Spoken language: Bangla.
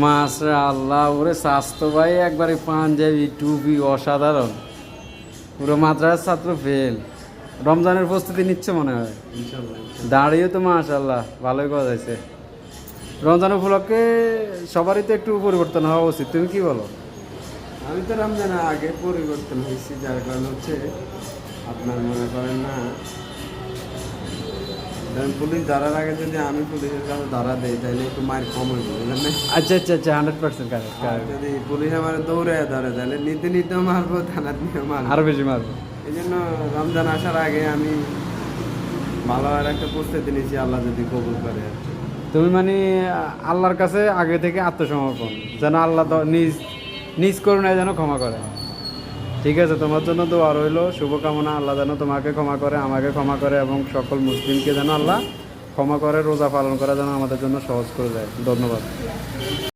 মাশাআল্লাহ, ওরে স্বাস্থ্য ভাই একবারে পাঞ্জাবি টুপি অসাধারণ, পুরো মাদ্রাসার ছাত্র ফেল। রমজানের প্রস্তুতি নিচ্ছে মনে হয়। ইনশাআল্লাহ। দাঁড়িয়েও তো মাশাআল্লাহ ভালোই কথা হয়েছে। রমজান উপলক্ষে সবারই তো একটু পরিবর্তন হওয়া উচিত, তুমি কি বলো? আমি তো রমজানের আগে পরিবর্তন হয়েছি, যার কারণ হচ্ছে আপনার মনে করেন না, ধরেন পুলিশ ধরার আগে যদি আমি পুলিশের কাছে ধরা দেই তাহলে একটু মায়ের কম হইব, বুঝলেন না? আচ্ছা আচ্ছা আচ্ছা, 100% কারেক্ট আর কারেক্ট। যদি পুলিশ আমার দৌড়ে ধরে তাহলে নিতে নিতেও মারবো, থানার নিয়েও মারবো। আরো বেশি মারবো। এই জন্য রমজান আসার আগে আমি ভালো আর একটা প্রস্তুতি নিয়েছি, আল্লাহ যদি কবুল করে আর কি। তুমি মানে আল্লাহর কাছে আগে থেকে আত্মসমর্পণ, যেন আল্লাহ নিজ নিজ করুণায় যেন ক্ষমা করে। ঠিক আছে, তোমার জন্য দোয়া রইলো, শুভকামনা। আল্লাহ যেন তোমাকে ক্ষমা করে, আমাকে ক্ষমা করে এবং সকল মুসলিমকে যেন আল্লাহ ক্ষমা করে, রোজা পালন করা যেন আমাদের জন্য সহজ করে দেয়। ধন্যবাদ।